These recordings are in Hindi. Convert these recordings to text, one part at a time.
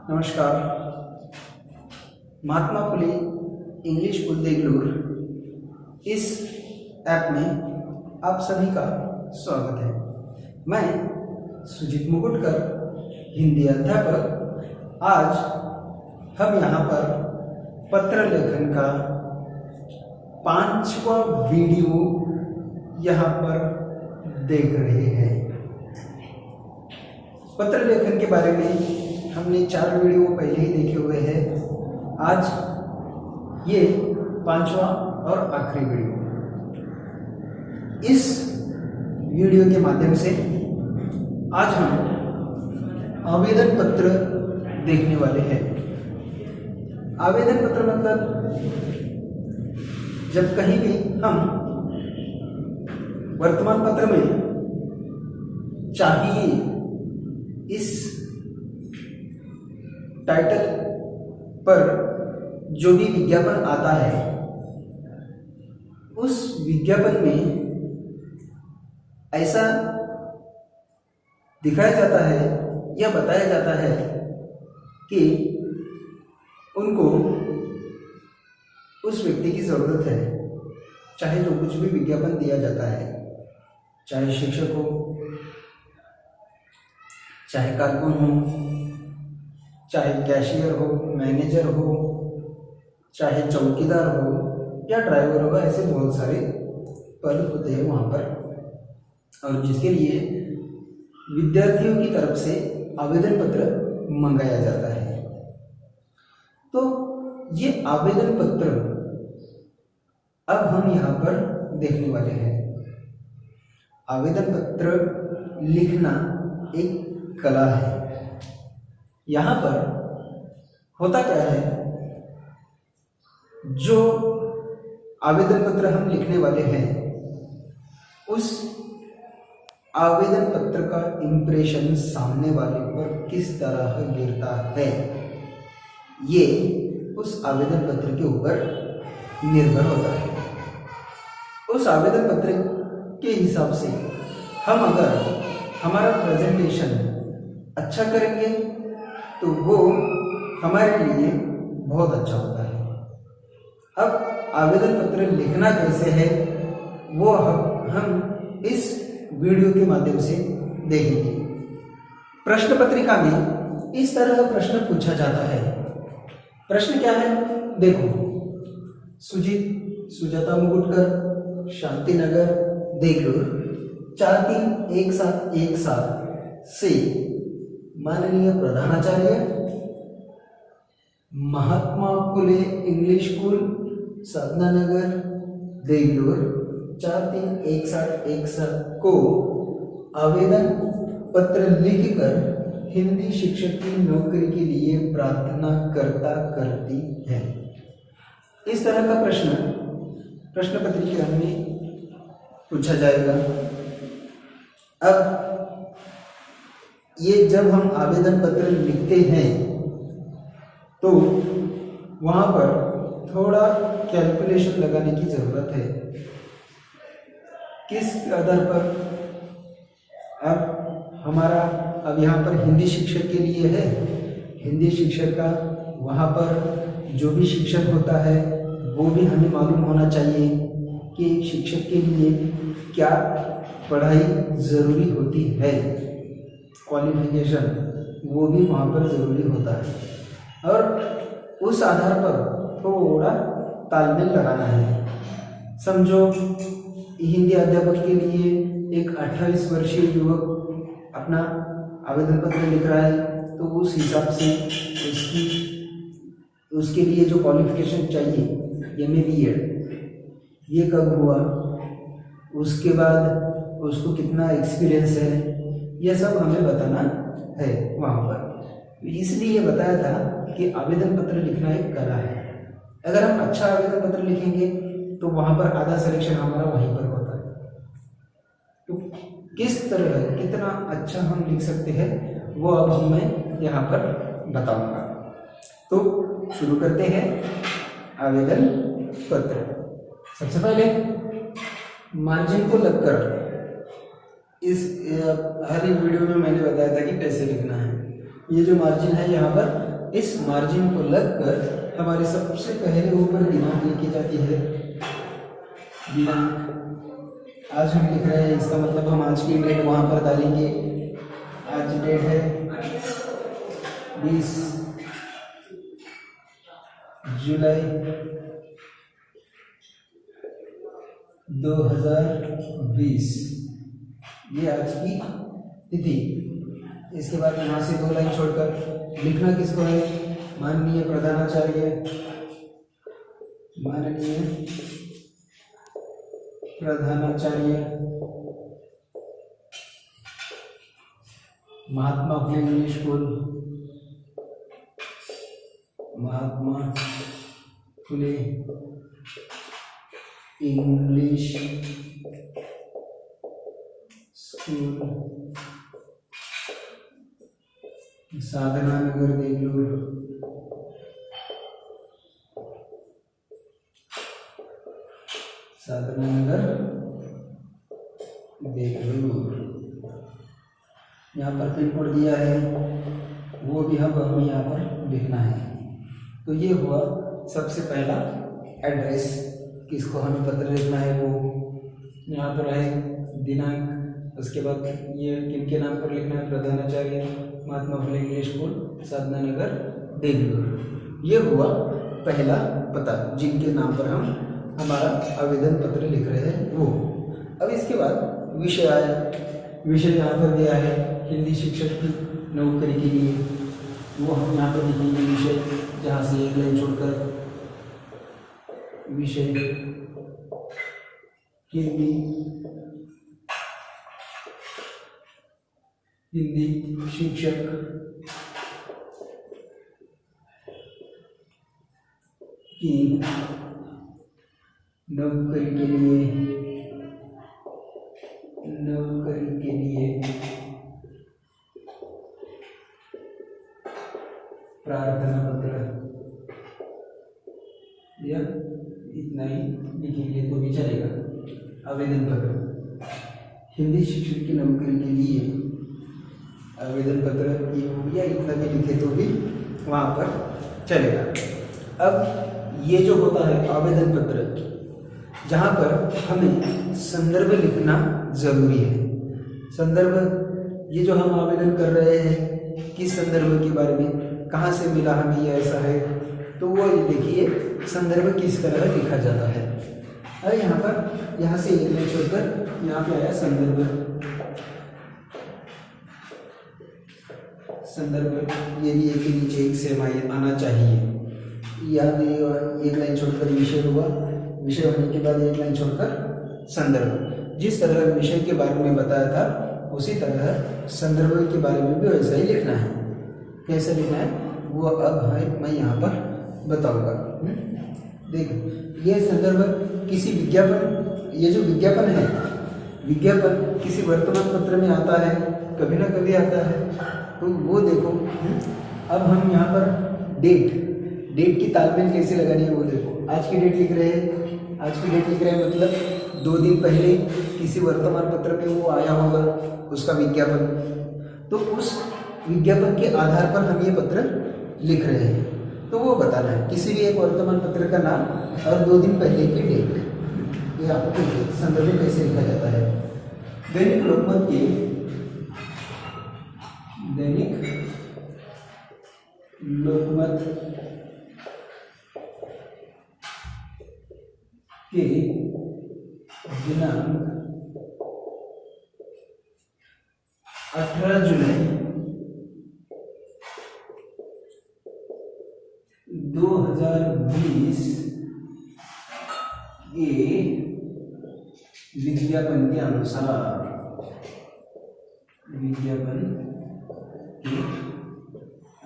नमस्कार। महात्मा फुले इंग्लिश स्कूल देगलूर इस ऐप में आप सभी का स्वागत है। मैं सुजीत मुकुटकर, हिंदी अध्यापक। आज हम यहाँ पर पत्र लेखन का 5वां वीडियो यहाँ पर देख रहे हैं। पत्र लेखन के बारे में हमने 4 वीडियो पहले ही देखे हुए हैं। आज ये 5वां और आखिरी वीडियो। इस वीडियो के माध्यम से आज हम आवेदन पत्र देखने वाले हैं। आवेदन पत्र मतलब जब कहीं भी हम वर्तमान पत्र में चाहिए इस टाइटल पर जो भी विज्ञापन आता है, उस विज्ञापन में ऐसा दिखाया जाता है या बताया जाता है कि उनको उस व्यक्ति की ज़रूरत है। चाहे जो कुछ भी विज्ञापन दिया जाता है, चाहे शिक्षक हो, चाहे कारकुन हो, चाहे कैशियर हो, मैनेजर हो, चाहे चौकीदार हो या ड्राइवर हो, ऐसे बहुत सारे पद होते हैं वहाँ पर, और जिसके लिए विद्यार्थियों की तरफ से आवेदन पत्र मंगाया जाता है। तो ये आवेदन पत्र अब हम यहाँ पर देखने वाले हैं। आवेदन पत्र लिखना एक कला है। यहाँ पर होता क्या है, जो आवेदन पत्र हम लिखने वाले हैं, उस आवेदन पत्र का इम्प्रेशन सामने वाले पर किस तरह गिरता है, ये उस आवेदन पत्र के ऊपर निर्भर होता है। उस आवेदन पत्र के हिसाब से हम अगर हमारा प्रेजेंटेशन अच्छा करेंगे तो वो हमारे लिए बहुत अच्छा होता है। अब आवेदन पत्र लिखना कैसे है वो हम इस वीडियो के माध्यम से देखेंगे। प्रश्न पत्रिका में इस तरह का प्रश्न पूछा जाता है। प्रश्न क्या है, देखो। सुजाता मुकुटकर, शांतिनगर, देगलूर 431717 से माननीय प्रधानाचार्य, महात्मा फुले इंग्लिश स्कूल, साधना नगर, देगलूर 431717 को आवेदन पत्र लिखकर हिंदी शिक्षक की नौकरी के लिए प्रार्थना करती है। इस तरह का प्रश्न पत्रिका में पूछा जाएगा। अब ये जब हम आवेदन पत्र लिखते हैं तो वहाँ पर थोड़ा कैलकुलेशन लगाने की ज़रूरत है। किस आधार पर? अब यहाँ पर हिंदी शिक्षक के लिए है। हिंदी शिक्षक का वहाँ पर जो भी शिक्षक होता है वो भी हमें मालूम होना चाहिए कि एक शिक्षक के लिए क्या पढ़ाई ज़रूरी होती है। क्वालिफिकेशन वो भी वहाँ पर ज़रूरी होता है, और उस आधार पर थोड़ा तालमेल लगाना है। समझो हिंदी अध्यापक के लिए एक 28 वर्षीय युवक अपना आवेदन पत्र लिख रहा है, तो उस हिसाब से उसके लिए जो क्वालिफिकेशन चाहिए, MA BEd, ये कब हुआ, उसके बाद उसको कितना एक्सपीरियंस है, यह सब हमें बताना है वहाँ पर। इसलिए बताया था कि आवेदन पत्र लिखना एक कला है। अगर हम अच्छा आवेदन पत्र लिखेंगे तो वहाँ पर आधा सिलेक्शन हमारा वहीं पर होता है। तो किस तरह कितना अच्छा हम लिख सकते हैं वो अब मैं यहाँ पर बताऊँगा। तो शुरू करते हैं आवेदन पत्र। सबसे पहले मार्जिन को लगकर इस हर एक वीडियो में मैंने बताया था कि कैसे लिखना है। ये जो मार्जिन है यहाँ पर इस मार्जिन को लगकर हमारे सबसे पहले ऊपर दिनांक लिखी जाती है। दिनांक आज हम लिख रहे हैं, इसका मतलब हम आज की डेट वहाँ पर डालेंगे। आज डेट है 20 जुलाई 2020, ये आज की तिथि। इसके बाद यहाँ से 2 लाइन छोड़कर लिखना किसको है? माननीय प्रधानाचार्य, माननीय प्रधानाचार्य Mahatma Phule English school, Mahatma Phule English school, साधना नगर देगलूर, साधना नगर देगलूर। यहाँ पर पिन कोड दिया है, वो भी हमें यहाँ पर लिखना है। तो ये हुआ सबसे पहला एड्रेस, किसको हमें पत्र लिखना है वो यहाँ पर है। दिनांक, उसके बाद ये किनके नाम पर लिखना है? प्रधानाचार्य महात्मा फुले इंग्लिश स्कूल, साधना नगर देगलूर। ये हुआ पहला पता, जिनके नाम पर हम हमारा आवेदन पत्र लिख रहे हैं वो। अब इसके बाद विषय आया। विषय यहाँ पर दिया है हिंदी शिक्षक की नौकरी के लिए, वो हम यहाँ पर लिखेंगे विषय, जहाँ से एक लाइन छोड़कर विषय हिंदी शिक्षक की नौकरी के लिए प्रार्थना पत्र, या इतना ही लिखेंगे तो भी चलेगा। आवेदन पत्र हिंदी शिक्षक की नौकरी के लिए आवेदन पत्र, या इतना भी लिखे तो भी वहाँ पर चलेगा। अब ये जो होता है आवेदन पत्र, जहाँ पर हमें संदर्भ लिखना जरूरी है। संदर्भ, ये जो हम आवेदन कर रहे हैं किस संदर्भ के बारे में, कहाँ से मिला हमें ये ऐसा है, तो वो देखिए संदर्भ किस तरह लिखा जाता है। अरे यहाँ पर, यहाँ से एक लाइन छोड़कर यहाँ पे आया संदर्भ। संदर्भ ये भी एक के नीचे एक सेम आना चाहिए। याद एक लाइन छोड़कर विषय हुआ, विषय होने के बाद एक लाइन छोड़कर संदर्भ। जिस तरह विषय के बारे में बताया था उसी तरह संदर्भ के बारे में भी वैसा ही लिखना है। कैसे लिखना है वो अब है मैं यहाँ पर बताऊंगा। देखो, ये संदर्भ किसी विज्ञापन, ये जो विज्ञापन है, विज्ञापन किसी वर्तमान पत्र में आता है, कभी ना कभी आता है, तो वो देखो। अब हम यहाँ पर डेट की तालमेल कैसे लगानी है वो देखो। आज की डेट लिख रहे हैं, आज की डेट लिख रहे हैं मतलब 2 दिन पहले किसी वर्तमान पत्र में वो आया होगा उसका विज्ञापन, तो उस विज्ञापन के आधार पर हम ये पत्र लिख रहे हैं। तो वो बताना है किसी भी एक वर्तमान पत्र का नाम और 2 दिन पहले की डेट। ये आपको संदर्भ कैसे लिखा जाता है। दैनिक लोकमत के, दैनिक लोकमत के दिनांक 18 जुलाई 2020 के विज्ञापन के अनुसार, विज्ञापन के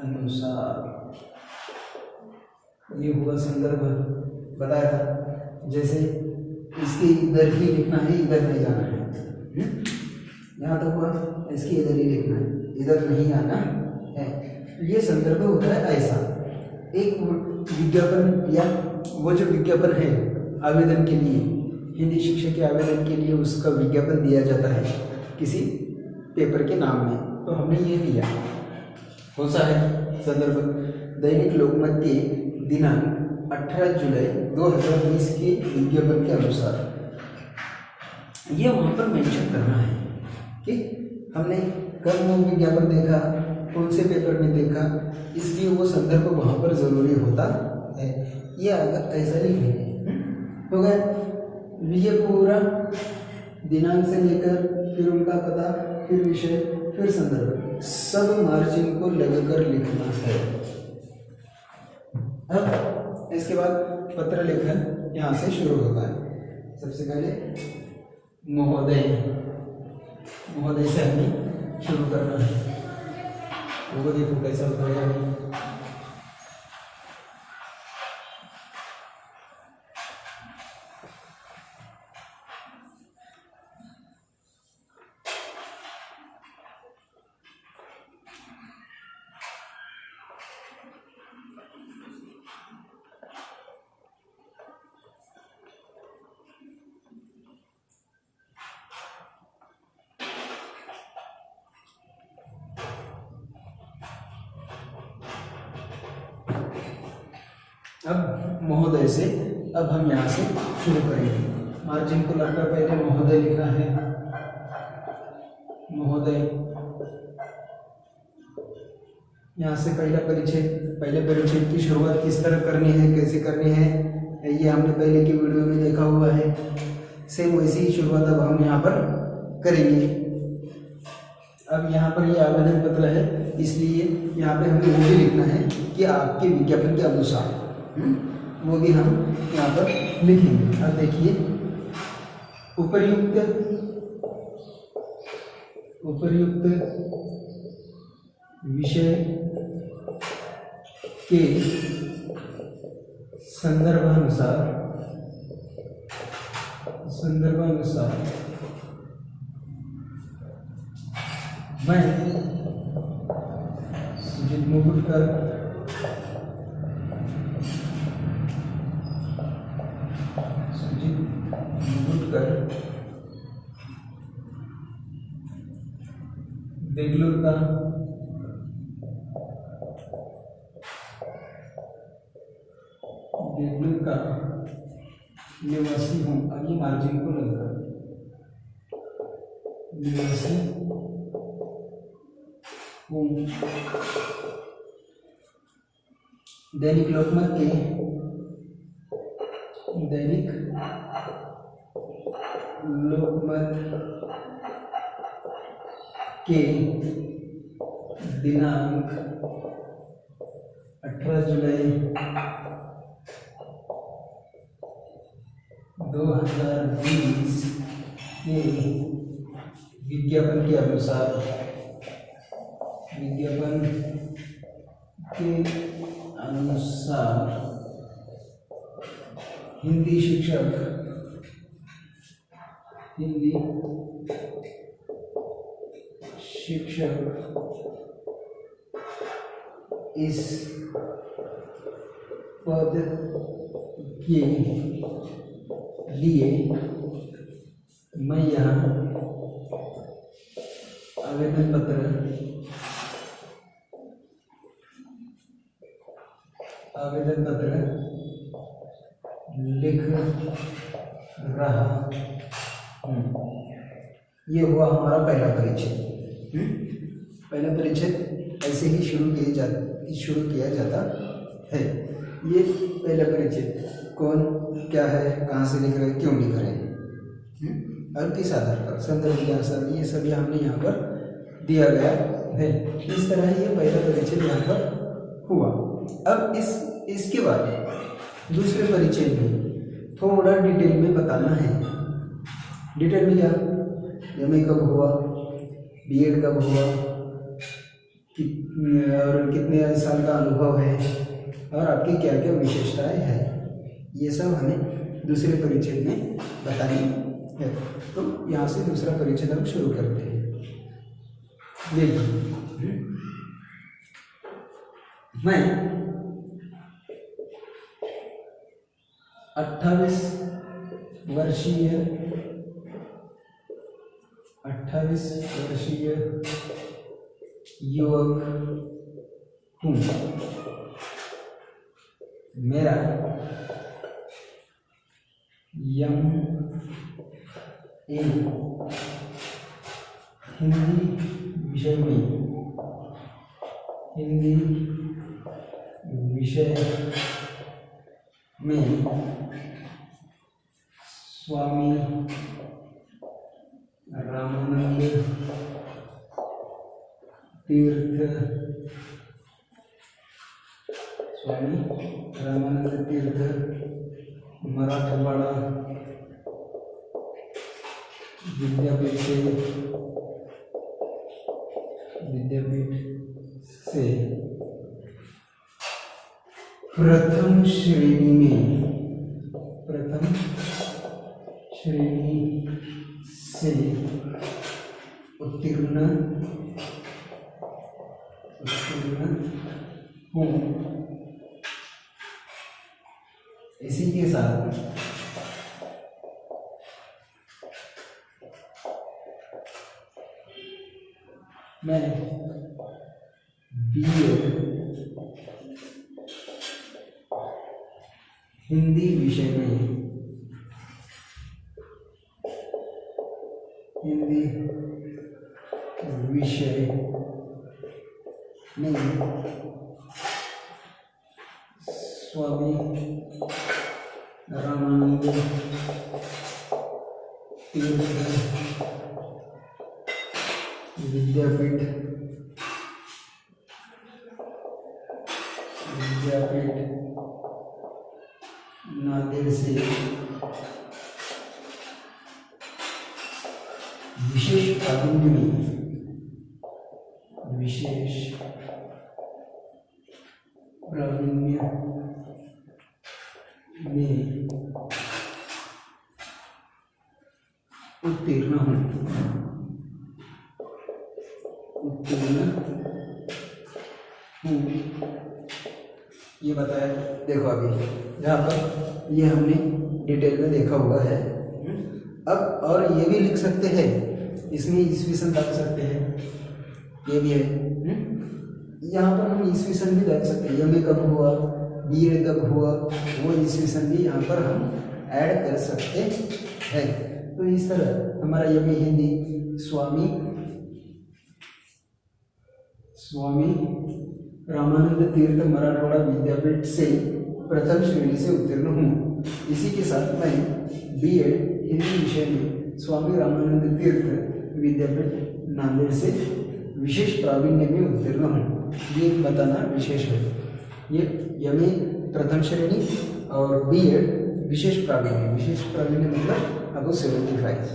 अनुसार ये हुआ संदर्भ। बताया था जैसे इसके इधर ही लिखना है, इधर नहीं जाना है। यहाँ तक हुआ, इसके इधर ही लिखना है, इधर नहीं आना है। ये संदर्भ होता है ऐसा। एक विज्ञापन, या वो जो विज्ञापन है आवेदन के लिए, हिंदी शिक्षक के आवेदन के लिए उसका विज्ञापन दिया जाता है किसी पेपर के नाम में, तो हमने ये दिया कौन सा है संदर्भ। दैनिक लोकमत के दिनांक 18 जुलाई 2020 के विज्ञापन के अनुसार। ये वहाँ पर मेंशन करना है कि हमने कब वो विज्ञापन देखा, कौन से पेपर में देखा, इसलिए वो संदर्भ वहाँ पर ज़रूरी होता है। ये अगर ऐसा लिखेंगे हो गया। ये पूरा दिनांक से लेकर फिर उनका पता, फिर विषय, फिर संदर्भ, सब मार्जिन को लगकर लिखना है। अब इसके बाद पत्र लेखन यहाँ से शुरू होता है। सबसे पहले महोदय से हमें शुरू करना है। वो देखो कैसा होता है। अब महोदय से अब हम यहाँ से शुरू करेंगे। मार्जिन को लगकर पहले महोदय लिखना है। महोदय, यहाँ से पहले परिचय की शुरुआत किस तरह करनी है, कैसे करनी है, ये हमने पहले की वीडियो में देखा हुआ है। सेम वैसी ही शुरुआत अब हम यहाँ पर करेंगे। अब यहाँ पर ये आवेदन पत्र है, इसलिए यहाँ पे हमें वो भी लिखना है कि आपके विज्ञापन के अनुसार, वो भी हम यहाँ पर लिखेंगे। अब देखिए, उपर्युक्त विषय के संदर्भानुसार मैं सुजीत मुकुटकर बेंगलुरु का निवासी हूँ। अब ये मार्जिन को लगकर निवासी हूँ। दैनिक लोकमत के दिनांक 18 जुलाई 2020 के विज्ञापन के अनुसार हिंदी शिक्षक इस पद के लिए मैं यहाँ आवेदन पत्र लिख रहा हूँ। ये हुआ हमारा पहला परिचय। पहला परिचय ऐसे ही शुरू किया जाता है। ये पहला परिचय कौन, क्या है, कहाँ से लिख रहे हैं, क्यों लिख रहे हैं, और किस आधार पर, संदर्भ के आधार, ये सभी हमने यहाँ पर दिया गया है। इस तरह ये पहला परिचय यहाँ पर हुआ। अब इसके बाद दूसरे परिचय में थोड़ा डिटेल में बताना है। डिटेल में क्या, एमए कब हुआ, बीएड कब हुआ, और कितने साल का अनुभव है, और आपकी क्या क्या विशेषताएं हैं, ये सब हमें दूसरे परिचय में बतानी है। तो यहाँ से दूसरा परिचय हम शुरू करते हैं। देखिए, मैं 28 वर्षीय युवक हूँ। मेरा MA हिंदी विषय में स्वामी रामानंद तीर्थ मराठवाड़ा विद्यापीठ से प्रथम श्रेणी से उत्तीर्ण हूँ। इसी के साथ मैं BA हिंदी विषय में स्वामी रामानंद तीर्थ विद्यापीठ नांदेड़ से विशेष प्रावीण्य में उत्तीर्ण हूँ। ये बताया। देखो अभी यहाँ पर ये हमने डिटेल में देखा हुआ है। अब और ये भी लिख सकते हैं, इसमें ईस्वीसन डाल सकते हैं, ये भी है। यहाँ पर हम ईस्वीसन भी डाल सकते हैं, एमए कब हुआ, बीएड कब हुआ, वो ईस्वीसन भी यहाँ पर हम ऐड कर सकते हैं। तो इस तरह हमारा एमए हिंदी स्वामी रामानंद तीर्थ मराठवाड़ा विद्यापीठ से प्रथम श्रेणी से उत्तीर्ण हूँ। इसी के साथ मैं बीएड हिंदी विषय में स्वामी रामानंद तीर्थ विद्यापीठ नांदेड़ से विशेष प्रावीण्य में उत्तीर्ण हूँ। ये बताना विशेष है। ये एमए प्रथम श्रेणी और बीएड विशेष प्रावीण्य मतलब अब 75।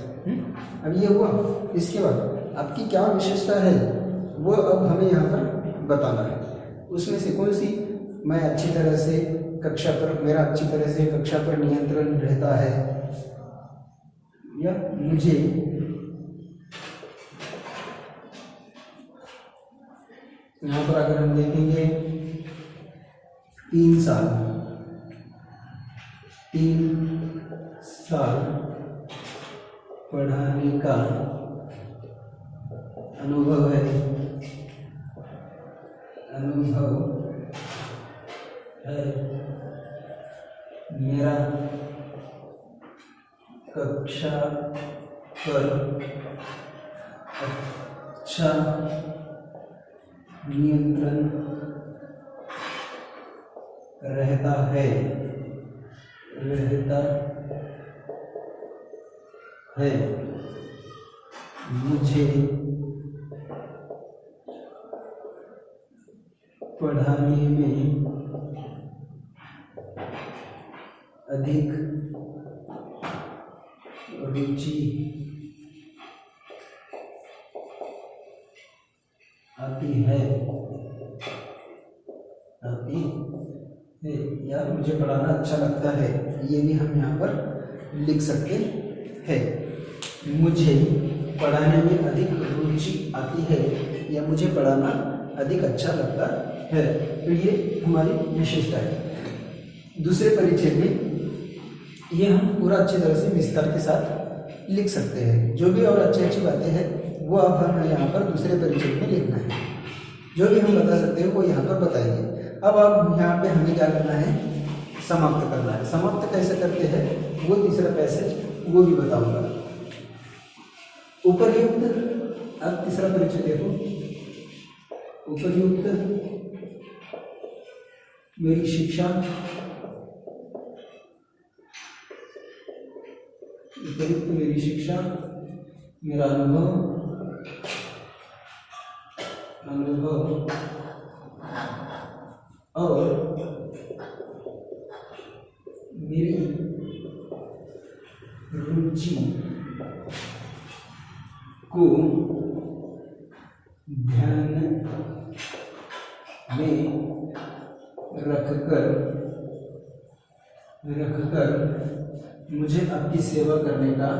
अब ये हुआ। इसके बाद आपकी क्या विशेषता है वो अब हमें यहाँ पर बताना है। उसमें से कौन सी मैं अच्छी तरह से कक्षा पर, मेरा अच्छी तरह से कक्षा पर नियंत्रण रहता है, या मुझे यहाँ पर अगर हम देखेंगे 3 साल पढ़ाने का अनुभव है, मेरा कक्षा पर अच्छा नियंत्रण रहता है, मुझे पढ़ाने में अधिक रुचि आती है, या मुझे पढ़ाना अच्छा लगता है। ये भी हम यहाँ पर लिख सकते हैं। मुझे पढ़ाने में अधिक रुचि आती है या मुझे पढ़ाना अधिक अच्छा लगता है। तो ये हमारी विशेषता है। दूसरे परिचय में ये हम पूरा अच्छी तरह से विस्तार के साथ लिख सकते हैं। जो भी और अच्छी बातें हैं वो अब हमें यहाँ पर दूसरे परिचय में लिखना है। जो भी हम बता सकते हैं वो यहाँ पर बताएंगे। अब यहाँ पे हमें क्या करना है, समाप्त करना है। समाप्त कैसे करते हैं वो तीसरा पैसेज वो भी बताऊंगा। उपर्युक्त, अब तीसरा परिचय देखो। उपर्युक्त मेरी शिक्षा, उपर्युक्त मेरी शिक्षा, मेरा अनुभव और मेरी रुचि को ध्यान में रखकर मुझे आपकी सेवा करने का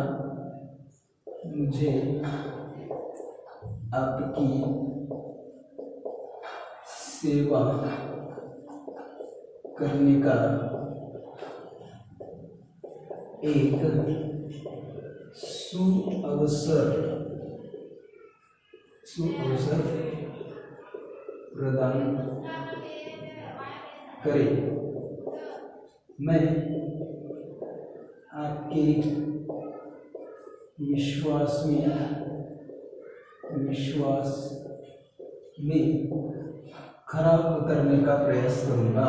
एक सुअवसर प्रदान करे। मैं आपके विश्वास में खरा उतरने का प्रयास करूंगा।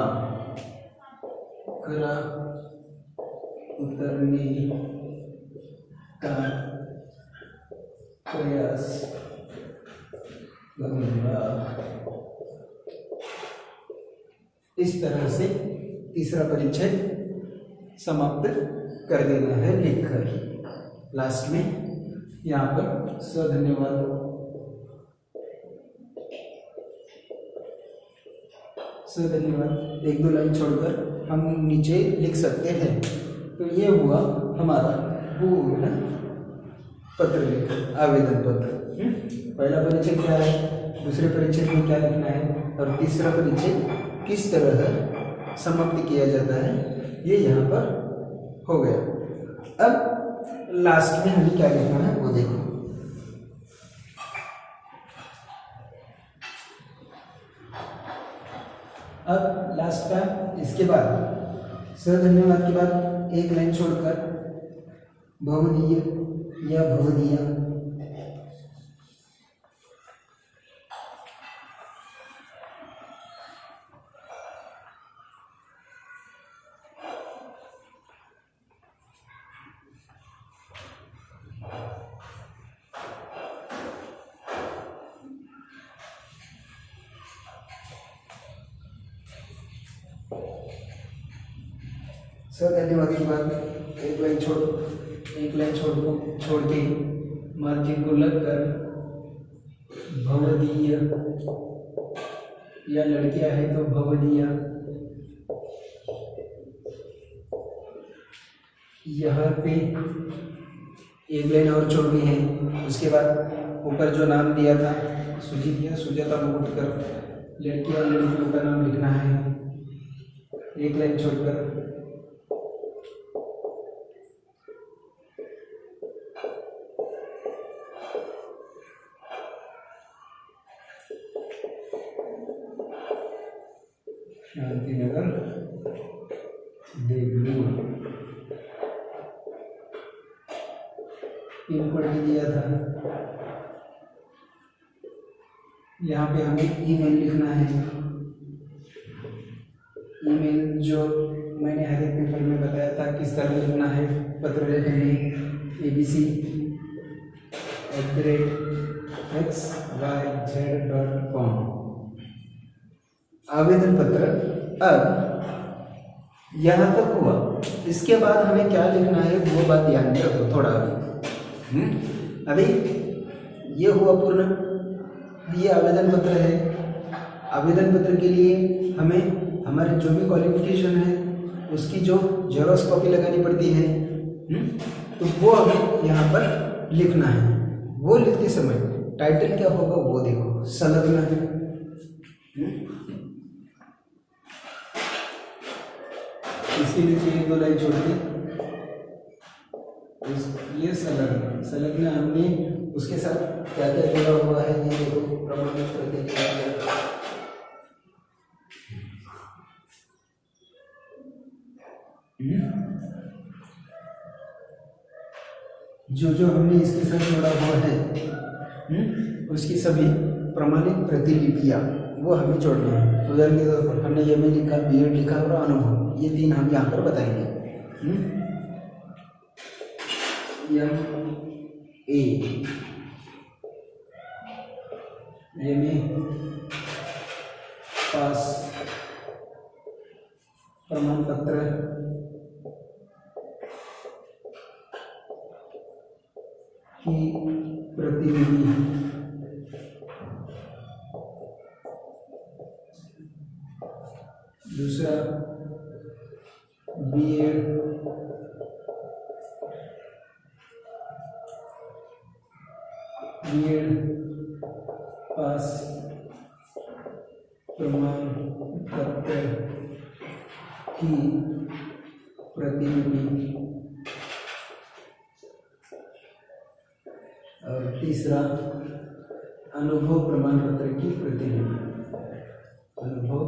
इस तरह से तीसरा परिचय समाप्त कर देना है लिखकर। लास्ट में यहाँ पर धन्यवाद एक दो लाइन छोड़कर हम नीचे लिख सकते हैं। तो ये हुआ हमारा पूर्ण पत्र लेखन, आवेदन पत्र। पहला परिचय क्या है, दूसरे परिचय में क्या लिखना है और तीसरा परिचय किस तरह समाप्त किया जाता है, ये यहाँ पर हो गया। अब लास्ट में हमें क्या लिखना है वो देखो। अब लास्ट का इसके बाद धन्यवाद के बाद एक लाइन छोड़कर भवदीय या भवदीया, धन्यवाद के बाद एक लाइन छोड़ के मार्जिन को लगकर भवदीय या लड़कियां है तो भवदीया, यहाँ पे एक लाइन और छोड़नी है। उसके बाद ऊपर जो नाम दिया था सुजाता मुकुटकर, लड़कियां लड़कियों का नाम लिखना है। एक लाइन छोड़कर शांतिनगर देवलूर पिन कोड भी दिया था। यहाँ पे हमें ईमेल लिखना है। ईमेल जो मैंने हर एक पेपर में बताया था किस तरह लिखना है पत्र लेखन में, abc@xyz.com आवेदन पत्र। अब यहाँ तक हुआ, इसके बाद हमें क्या लिखना है वो बात ध्यान में रखो थोड़ा। अभी ये हुआ पूर्ण, ये आवेदन पत्र है। आवेदन पत्र के लिए हमें हमारे जो भी क्वालिफिकेशन है उसकी जो जेरॉक्स कॉपी लगानी पड़ती है, तो वो हमें यहाँ पर लिखना है। वो लिखते समय टाइटल क्या होगा वो देखो, संलग्न है। इसके नीचे एक दो लाइन छोड़ दी, ये संलग्न हमने उसके साथ क्या क्या जुड़ा हुआ है ये देखो। प्रमाण पत्र के लिए जो जो हमने इसके साथ जोड़ा हुआ है उसकी सभी प्रमाणित प्रतिलिपियाँ वो हमें जोड़ना है। उदाहरण के तौर पर हमने ये में लिखा, बीएड लिखा और अनुभव, ये 3 हम यहाँ पर बताएंगे। MA पास प्रमाण पत्र की प्रतिलिपि, दूसरा बीएड पास प्रमाण पत्र की प्रतिलिपि, और तीसरा अनुभव प्रमाण पत्र की प्रतिलिपि। अनुभव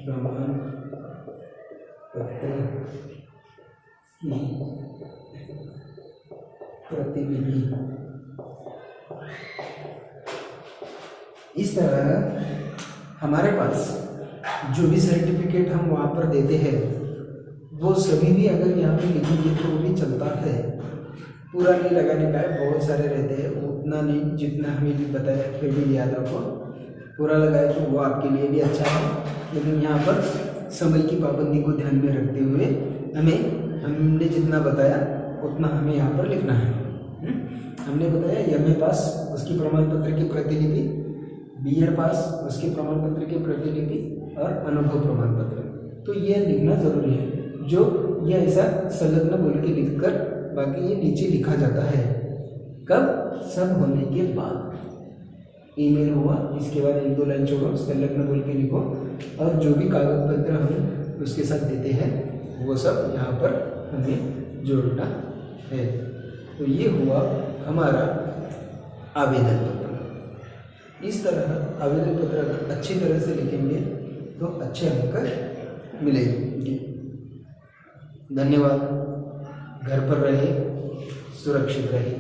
प्रमाण पत्र की प्रतिलिपि। इस तरह हमारे पास जो भी सर्टिफिकेट हम वहाँ पर देते हैं वो सभी भी अगर यहाँ पे लिखेंगे तो वो भी चलता है। पूरा नहीं लगाने का है, बहुत सारे रहते हैं, उतना नहीं जितना हमें भी बताया, फिर भी याद रखो। पूरा लगाए तो वो आपके लिए भी अच्छा है, लेकिन यहाँ पर समय की पाबंदी को ध्यान में रखते हुए हमने जितना बताया उतना हमें यहाँ पर लिखना है। हमने बताया MA पास उसकी प्रमाण पत्र की प्रतिलिपि, BEd पास उसके प्रमाण पत्र की प्रतिलिपि और अनुभव प्रमाण पत्र, तो ये लिखना जरूरी है। जो ये ऐसा संलग्न बोल के लिखकर बाकी ये नीचे लिखा जाता है। कब? सब होने के बाद। ईमेल हुआ, इसके बाद 1-2 लाइन छोड़ो, संलग्न बोल के लिखो, और जो भी कागज पत्र हम उसके साथ देते हैं वो सब यहाँ पर हमें जोड़ना है। तो ये हुआ हमारा आवेदन पत्र। इस तरह आवेदन पत्र अगर अच्छी तरह से लिखेंगे तो अच्छे अंक मिलेंगे। धन्यवाद। घर पर रहे, सुरक्षित रहे।